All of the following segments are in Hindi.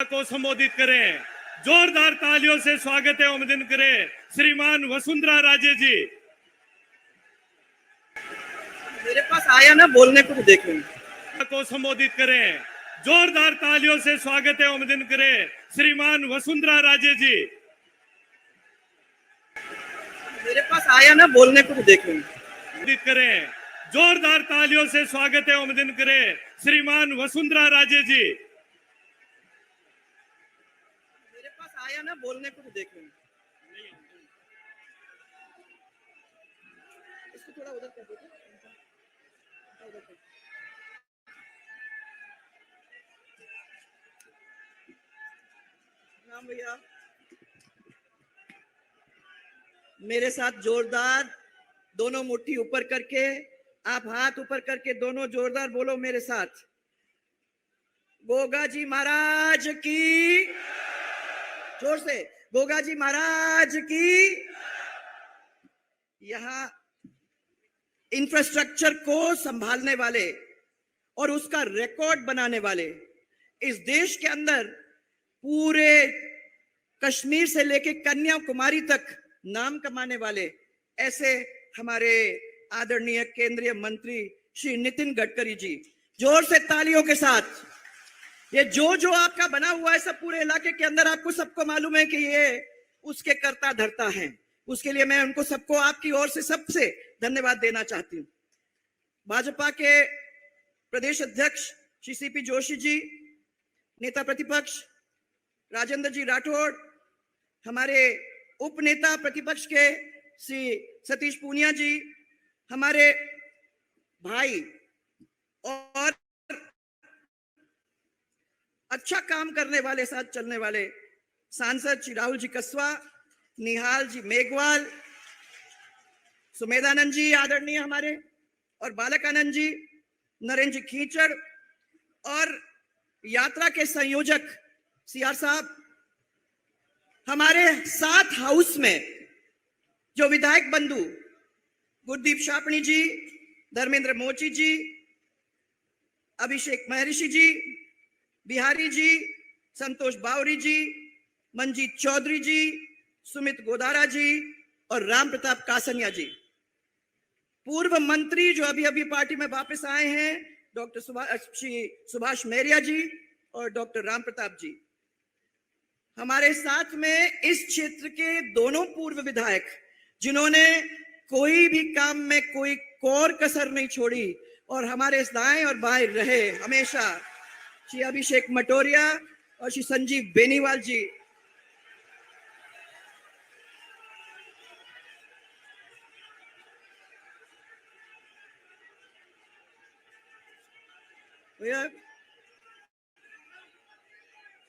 को संबोधित करें। जोरदार तालियों से स्वागत है अभिनंदन करें श्रीमान वसुंधरा राजे जी। मेरे पास आया ना बोलने को, देखो को संबोधित करें। जोरदार तालियों से स्वागत है अभिनंदन करें श्रीमान वसुंधरा राजे जी। मेरे पास आया ना बोलने को, देखो करें। जोरदार तालियों से स्वागत है अभिनंदन करें श्रीमान वसुंधरा राजे जी। मेरे पास आया ना बोलने को, देखो इसको थोड़ा उधर कर दो। नाम भैया मेरे साथ जोरदार दोनों मुट्ठी ऊपर करके, आप हाथ ऊपर करके दोनों जोरदार बोलो मेरे साथ। गोगा जी महाराज की, जोर से गोगा जी महाराज की। यहाँ इंफ्रास्ट्रक्चर को संभालने वाले और उसका रिकॉर्ड बनाने वाले, इस देश के अंदर पूरे कश्मीर से लेकर कन्याकुमारी तक नाम कमाने वाले ऐसे हमारे आदरणीय केंद्रीय मंत्री श्री नितिन गडकरी जी, जोर से तालियों के साथ। ये जो आपका बना हुआ है सब पूरे इलाके के अंदर, आपको सबको मालूम है कि ये उसके करता धरता है। उसके लिए मैं उनको सबको आपकी ओर से सबसे धन्यवाद देना चाहती हूँ। भाजपा के प्रदेश अध्यक्ष श्री सीपी जोशी जी, नेता प्रतिपक्ष राजेंद्र जी राठौड़, हमारे उप नेता प्रतिपक्ष के श्री सतीश पूनिया जी, हमारे भाई और अच्छा काम करने वाले साथ चलने वाले सांसद श्री राहुल जी कसवा, निहाल जी मेघवाल, सुमेधानंद जी आदरणीय हमारे, और बालकानंद जी, नरेंद्र जी खींचड़, और यात्रा के संयोजक सीआर साहब, हमारे साथ हाउस में जो विधायक बंधु गुरदीप शापणी जी, धर्मेंद्र मोची जी, अभिषेक महर्षि जी, बिहारी जी, संतोष बावरी जी, मंजीत चौधरी जी, सुमित गोदारा जी और राम प्रताप कासनिया जी, पूर्व मंत्री जो अभी अभी पार्टी में वापस आए हैं डॉक्टर सुभाष मेरिया जी और डॉक्टर राम प्रताप जी, हमारे साथ में इस क्षेत्र के दोनों पूर्व विधायक जिन्होंने कोई भी काम में कोई कोर कसर नहीं छोड़ी और हमारे दाएं और बाएं रहे हमेशा, श्री अभिषेक मटोरिया और श्री संजीव बेनीवाल जी।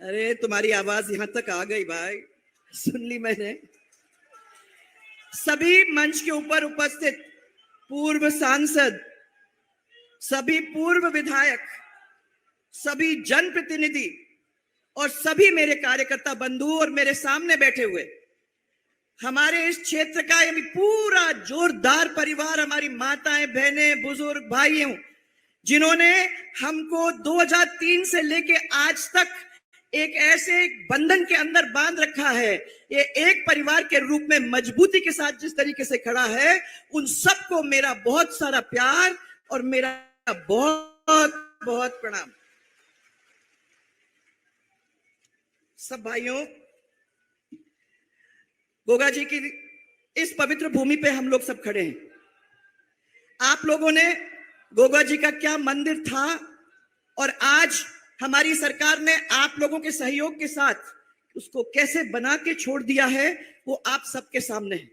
अरे तुम्हारी आवाज यहां तक आ गई भाई, सुन ली मैंने। सभी मंच के ऊपर उपस्थित पूर्व सांसद, सभी पूर्व विधायक, सभी जनप्रतिनिधि और सभी मेरे कार्यकर्ता बंधु और मेरे सामने बैठे हुए हमारे इस क्षेत्र का यानी पूरा जोरदार परिवार, हमारी माताएं, बहनें, बुजुर्ग, भाइयों, जिन्होंने हमको 2003 से लेके आज तक एक ऐसे बंधन के अंदर बांध रखा है, ये एक परिवार के रूप में मजबूती के साथ जिस तरीके से खड़ा है, उन सबको मेरा बहुत सारा प्यार और मेरा बहुत बहुत प्रणाम। सब भाइयों, गोगा जी की इस पवित्र भूमि पे हम लोग सब खड़े हैं। आप लोगों ने गोगा जी का क्या मंदिर था और आज हमारी सरकार ने आप लोगों के सहयोग के साथ उसको कैसे बना के छोड़ दिया है, वो आप सबके सामने है।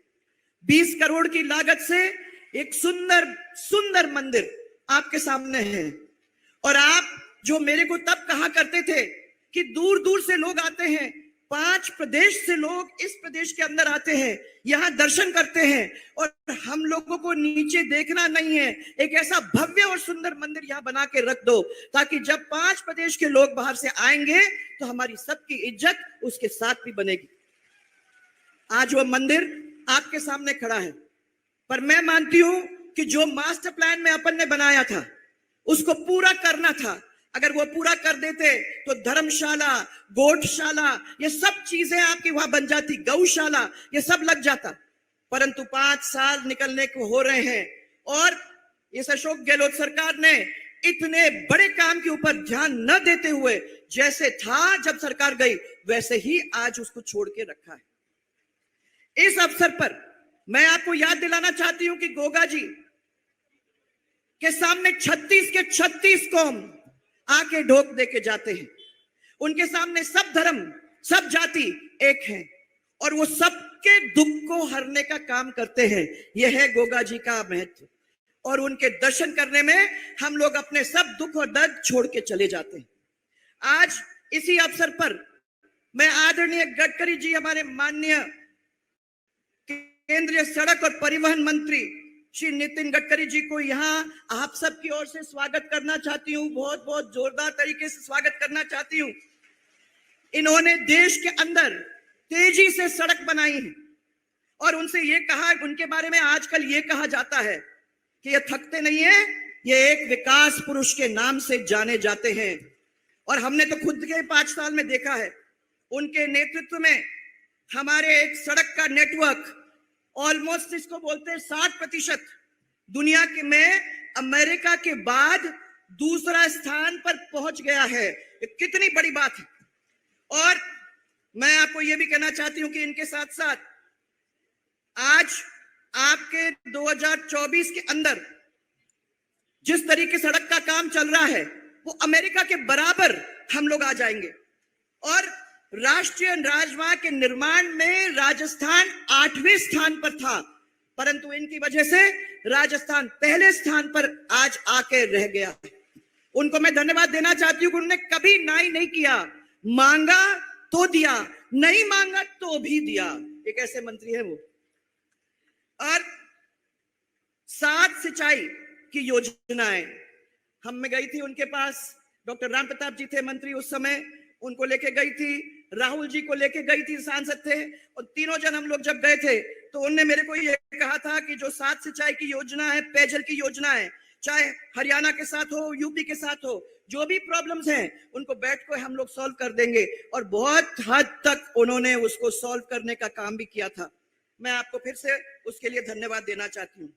20 करोड़ की लागत से एक सुंदर सुंदर मंदिर आपके सामने है। और आप जो मेरे को तब कहा करते थे कि दूर दूर से लोग आते हैं, 5 प्रदेश से लोग इस प्रदेश के अंदर आते हैं, यहाँ दर्शन करते हैं और हम लोगों को नीचे देखना नहीं है, एक ऐसा भव्य और सुंदर मंदिर यहाँ बना के रख दो ताकि जब 5 प्रदेश के लोग बाहर से आएंगे तो हमारी सबकी इज्जत उसके साथ भी बनेगी। आज वो मंदिर आपके सामने खड़ा है, पर मैं मानती हूं कि जो मास्टर प्लान में अपन ने बनाया था उसको पूरा करना था। अगर वो पूरा कर देते तो धर्मशाला, गोठशाला, ये सब चीजें आपकी वहां बन जाती, गौशाला, ये सब लग जाता। परंतु 5 साल निकलने को हो रहे हैं और इस अशोक गहलोत सरकार ने इतने बड़े काम के ऊपर ध्यान न देते हुए, जैसे था जब सरकार गई वैसे ही आज उसको छोड़ के रखा है। इस अवसर पर मैं आपको याद दिलाना चाहती हूं कि गोगा जी के सामने 36 के 36 कौम आके ढोक दे के जाते हैं। उनके सामने सब धर्म, सब जाति एक हैं और वो सबके दुख को हरने का काम करते हैं। यह है गोगा जी का महत्व और उनके दर्शन करने में हम लोग अपने सब दुख और दर्द छोड़ के चले जाते हैं। आज इसी अवसर पर मैं आदरणीय गडकरी जी, हमारे माननीय केंद्रीय सड़क और परिवहन मंत्री श्री नितिन गडकरी जी को यहाँ आप सबकी ओर से स्वागत करना चाहती हूँ, बहुत बहुत जोरदार तरीके से स्वागत करना चाहती हूँ। इन्होंने देश के अंदर तेजी से सड़क बनाई है और उनसे ये कहा, उनके बारे में आजकल ये कहा जाता है कि ये थकते नहीं है, ये एक विकास पुरुष के नाम से जाने जाते हैं। और हमने तो खुद के 5 साल में देखा है, उनके नेतृत्व में हमारे एक सड़क का नेटवर्क ऑलमोस्ट, इसको बोलते हैं 60% दुनिया के में अमेरिका के बाद दूसरा स्थान पर पहुंच गया है। ये कितनी बड़ी बात है। और मैं आपको यह भी कहना चाहती हूं कि इनके साथ साथ आज आपके 2024 के अंदर जिस तरीके सड़क का काम चल रहा है वो अमेरिका के बराबर हम लोग आ जाएंगे। और राष्ट्रीय राजमार्ग के निर्माण में राजस्थान 8वें स्थान पर था, परंतु इनकी वजह से राजस्थान पहले स्थान पर आज आके रह गया। उनको मैं धन्यवाद देना चाहती हूँ कि उन्होंने कभी नाई नहीं किया, मांगा तो दिया, नहीं मांगा तो भी दिया। एक ऐसे मंत्री है वो। और 7 सिंचाई की योजनाएं हम में गई थी उनके पास, डॉक्टर राम प्रताप जी थे मंत्री उस समय, उनको लेके गई थी, राहुल जी को लेके गई थी, सांसद थे, और तीनों जन हम लोग जब गए थे तो उन्होंने मेरे को ये कहा था कि जो 7 सिंचाई की योजना है, पेयजल की योजना है, चाहे हरियाणा के साथ हो, यूपी के साथ हो, जो भी प्रॉब्लम्स हैं उनको बैठ कर हम लोग सॉल्व कर देंगे। और बहुत हद तक उन्होंने उसको सॉल्व करने का काम भी किया था। मैं आपको फिर से उसके लिए धन्यवाद देना चाहती हूँ।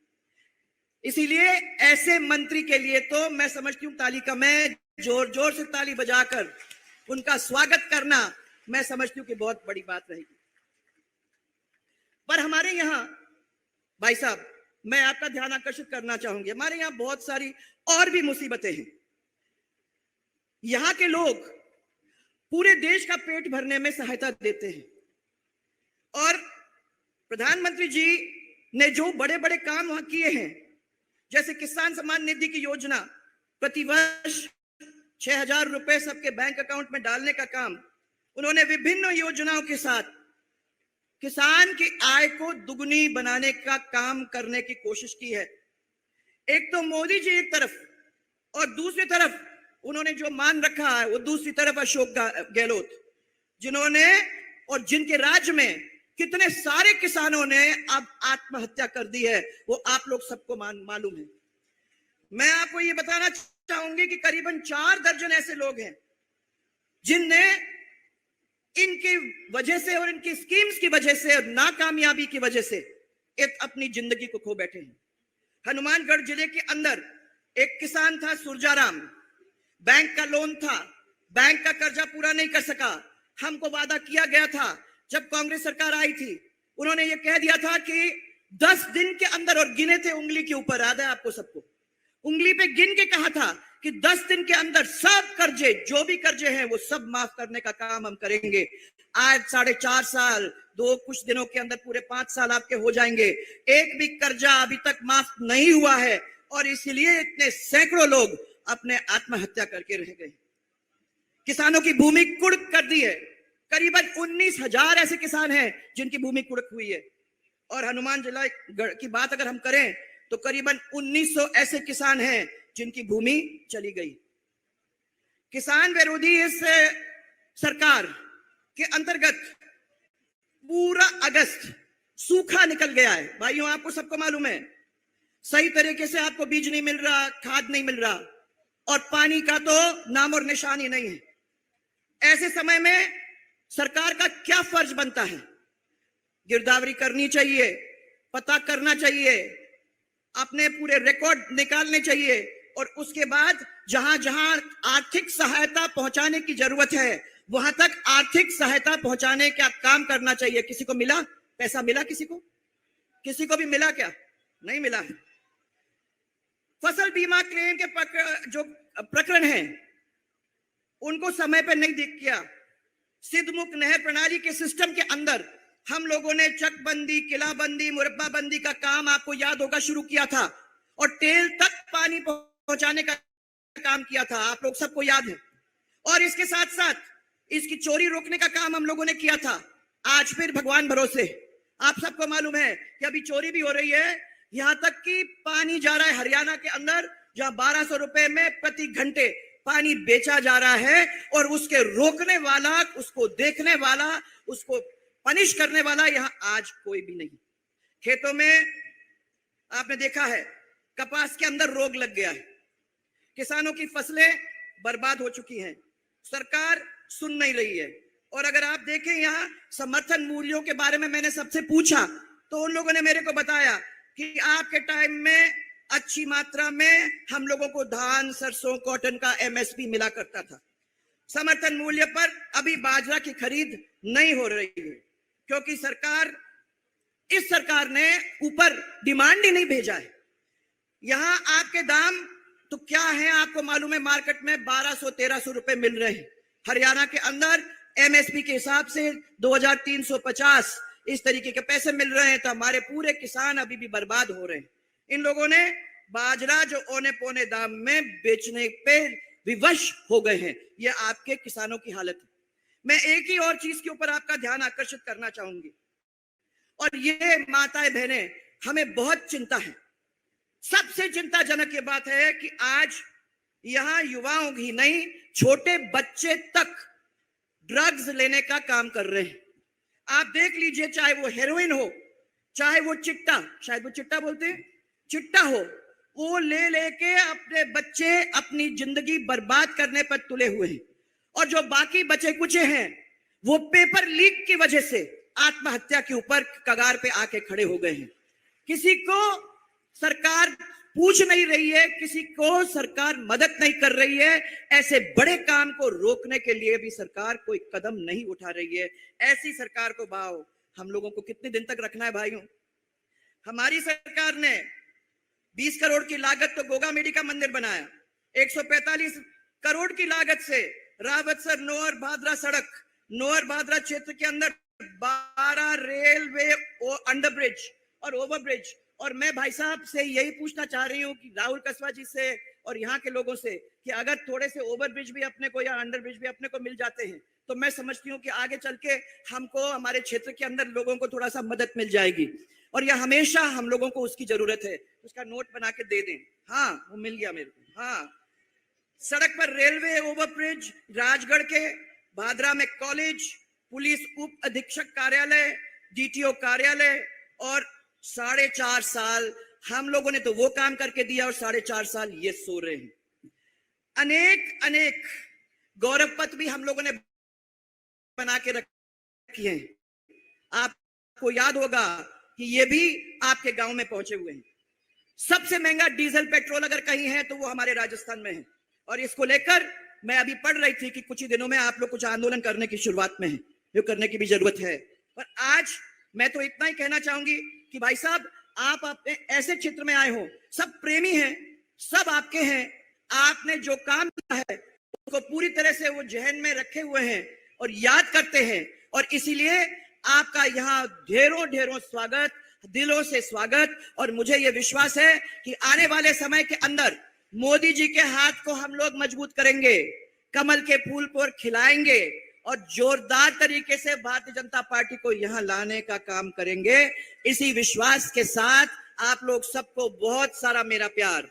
इसीलिए ऐसे मंत्री के लिए तो मैं समझती हूँ ताली का, मैं जोर जोर से ताली बजाकर उनका स्वागत करना मैं समझती हूँ कि बहुत बड़ी बात रहेगी। पर हमारे यहाँ भाई साहब, मैं आपका ध्यान आकर्षित करना चाहूंगी, हमारे यहाँ बहुत सारी और भी मुसीबतें हैं। यहाँ के लोग पूरे देश का पेट भरने में सहायता देते हैं और प्रधानमंत्री जी ने जो बड़े बड़े काम वहां किए हैं, जैसे किसान सम्मान निधि की योजना, प्रतिवर्ष 6,000 रुपए सबके बैंक अकाउंट में डालने का काम, उन्होंने विभिन्न योजनाओं के साथ किसान की आय को दुगनी बनाने का काम करने की कोशिश की है। एक तो मोदी जी एक तरफ और दूसरी तरफ उन्होंने जो मान रखा है वो दूसरी तरफ अशोक गहलोत, जिन्होंने और जिनके राज्य में कितने सारे किसानों ने अब आत्महत्या कर दी है वो आप लोग सबको मालूम है। मैं आपको ये बताना चाहूंगी कि करीबन 4 दर्जन ऐसे लोग हैं जिनने इनकी वजह से और इनकी स्कीम्स की वजह से और नाकामयाबी की वजह से एक अपनी जिंदगी को खो बैठे हैं। हनुमानगढ़ जिले के अंदर एक किसान था सुरजाराम, बैंक का लोन था, बैंक का कर्जा पूरा नहीं कर सका। हमको वादा किया गया था, जब कांग्रेस सरकार आई थी उन्होंने ये कह दिया था कि 10 दिन के अंदर, और गिने थे उंगली के ऊपर, याद है आपको सबको, उंगली पे गिन के कहा था कि 10 दिन के अंदर सब कर्जे, जो भी कर्जे हैं वो सब माफ करने का काम हम करेंगे। आज 4.5 साल, कुछ दिनों के अंदर पूरे 5 साल आपके हो जाएंगे, एक भी कर्जा अभी तक माफ नहीं हुआ है और इसीलिए इतने सैकड़ों लोग अपने आत्महत्या करके रह गए। किसानों की भूमि कुड़क कर दी है, करीबन 19,000 ऐसे किसान हैं जिनकी भूमि कुड़क हुई है। और हनुमान जिला की बात अगर हम करें तो करीबन 1900 ऐसे किसान हैं जिनकी भूमि चली गई। किसान विरोधी इस सरकार के अंतर्गत पूरा अगस्त सूखा निकल गया है। भाइयों, आपको सबको मालूम है, सही तरीके से आपको बीज नहीं मिल रहा, खाद नहीं मिल रहा, और पानी का तो नाम और निशान ही नहीं है। ऐसे समय में सरकार का क्या फर्ज बनता है? गिरदावरी करनी चाहिए, पता करना चाहिए, अपने पूरे रिकॉर्ड निकालने चाहिए और उसके बाद जहां जहां आर्थिक सहायता पहुंचाने की जरूरत है वहां तक आर्थिक सहायता पहुंचाने का काम करना चाहिए। किसी को मिला? पैसा मिला? किसी को भी मिला क्या? नहीं मिला है। फसल बीमा क्लेम के जो प्रकरण है उनको समय पर नहीं देख किया। सिद्धमुख नहर प्रणाली के सिस्टम के अंदर हम लोगों ने चकबंदी, किलाबंदी, मुरब्बाबंदी का काम आपको याद होगा शुरू किया था और टेल तक पानी पहुंचाने का काम किया था, आप लोग सबको याद है। और इसके साथ साथ इसकी चोरी रोकने का काम हम लोगों ने किया था। आज फिर भगवान भरोसे आप सबको मालूम है कि अभी चोरी भी हो रही है, यहां तक कि पानी जा रहा है हरियाणा के अंदर जहां 1200 रुपए में प्रति घंटे पानी बेचा जा रहा है और उसके रोकने वाला, उसको देखने वाला, उसको पनिश करने वाला यहां आज कोई भी नहीं। खेतों में आपने देखा है कपास के अंदर रोग लग गया है, किसानों की फसलें बर्बाद हो चुकी हैं, सरकार सुन नहीं रही है। और अगर आप देखें यहाँ समर्थन मूल्यों के बारे में मैंने सबसे पूछा तो उन लोगों ने मेरे को बताया कि आपके टाइम में अच्छी मात्रा में हम लोगों को धान, सरसों, कॉटन का एमएसपी मिला करता था। समर्थन मूल्य पर अभी बाजरा की खरीद नहीं हो रही है क्योंकि इस सरकार ने ऊपर डिमांड ही नहीं भेजा है। यहां आपके दाम तो क्या है आपको मालूम है, मार्केट में 1200-1300 रुपए मिल रहे हैं। हरियाणा के अंदर एमएसपी के हिसाब से 2350 इस तरीके के पैसे मिल रहे हैं। तो हमारे पूरे किसान अभी भी बर्बाद हो रहे हैं। इन लोगों ने बाजरा जो औने पौने दाम में बेचने पे विवश हो गए हैं। यह आपके किसानों की हालत है। मैं एक ही और चीज के ऊपर आपका ध्यान आकर्षित करना चाहूंगी और ये माताएं बहनें, हमें बहुत चिंता है। सबसे चिंताजनक ये बात है कि आज यहां युवाओं ही नहीं, छोटे बच्चे तक ड्रग्स लेने का काम कर रहे हैं। आप देख लीजिए, चाहे वो हेरोइन हो, चाहे वो चिट्टा, शायद वो चिट्टा बोलते हैं, चिट्टा हो, वो ले लेके अपने बच्चे अपनी जिंदगी बर्बाद करने पर तुले हुए हैं। और जो बाकी बचे कुचे हैं वो पेपर लीक की वजह से आत्महत्या के ऊपर कगार पे आके खड़े हो गए हैं। किसी को सरकार पूछ नहीं रही है, किसी को सरकार मदद नहीं कर रही है। ऐसे बड़े काम को रोकने के लिए भी सरकार कोई कदम नहीं उठा रही है। ऐसी सरकार को भाव हम लोगों को कितने दिन तक रखना है भाइयों? हमारी सरकार ने 20 करोड़ की लागत तो गोगा मेडी का मंदिर बनाया, 145 करोड़ की लागत से रावतसर नोहर भादरा सड़क, नोहर भादरा क्षेत्र के अंदर 12 रेलवे अंडरब्रिज और ओवरब्रिज। और मैं भाई साहब से यही पूछना चाह रही हूँ कि राहुल कसवा जी से और यहाँ के लोगों से कि अगर थोड़े से ओवरब्रिज भी अपने को या अंडरब्रिज भी अपने को मिल जाते हैं तो मैं समझती हूँ कि आगे चल के हमको हमारे क्षेत्र के अंदर लोगों को थोड़ा सा मदद मिल जाएगी। और यह हमेशा हम लोगों को उसकी जरूरत है। उसका नोट बना के दे दें। हाँ, वो मिल गया मेरे को। हाँ, सड़क पर रेलवे ओवरब्रिज, राजगढ़ के भादरा में कॉलेज, पुलिस उप अधीक्षक कार्यालय, डीटीओ कार्यालय। और 4.5 साल हम लोगों ने तो वो काम करके दिया और 4.5 साल ये सो रहे हैं। अनेक गौरव पथ भी हम लोगों ने बना के रखी हैं। आपको याद होगा कि ये भी आपके गांव में पहुंचे हुए हैं। सबसे महंगा डीजल पेट्रोल अगर कहीं है तो वो हमारे राजस्थान में है। और इसको लेकर मैं अभी पढ़ रही थी कि कुछ ही दिनों में आप लोग कुछ आंदोलन करने की शुरुआत में है, जो करने की भी जरूरत है। पर आज मैं तो इतना ही कहना चाहूंगी कि भाई साहब, आप अपने ऐसे क्षेत्र में आए हो, सब प्रेमी हैं, सब आपके हैं, आपने जो काम किया है उसको पूरी तरह से वो जहन में रखे हुए हैं और याद करते हैं। और इसीलिए आपका यहाँ ढेरों स्वागत, दिलों से स्वागत। और मुझे ये विश्वास है कि आने वाले समय के अंदर मोदी जी के हाथ को हम लोग मजबूत करेंगे, कमल के फूल पर खिलाएंगे और जोरदार तरीके से भारतीय जनता पार्टी को यहाँ लाने का काम करेंगे। इसी विश्वास के साथ आप लोग सबको बहुत सारा मेरा प्यार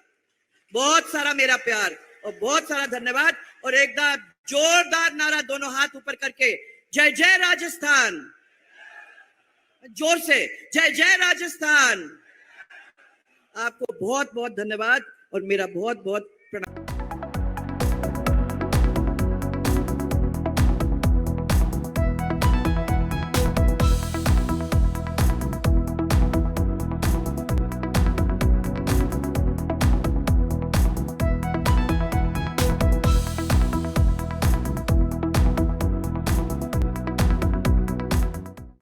और बहुत सारा धन्यवाद। और एक बार जोरदार नारा दोनों हाथ ऊपर करके, जय जय राजस्थान, जोर से जय जय राजस्थान। आपको बहुत बहुत धन्यवाद और मेरा बहुत बहुत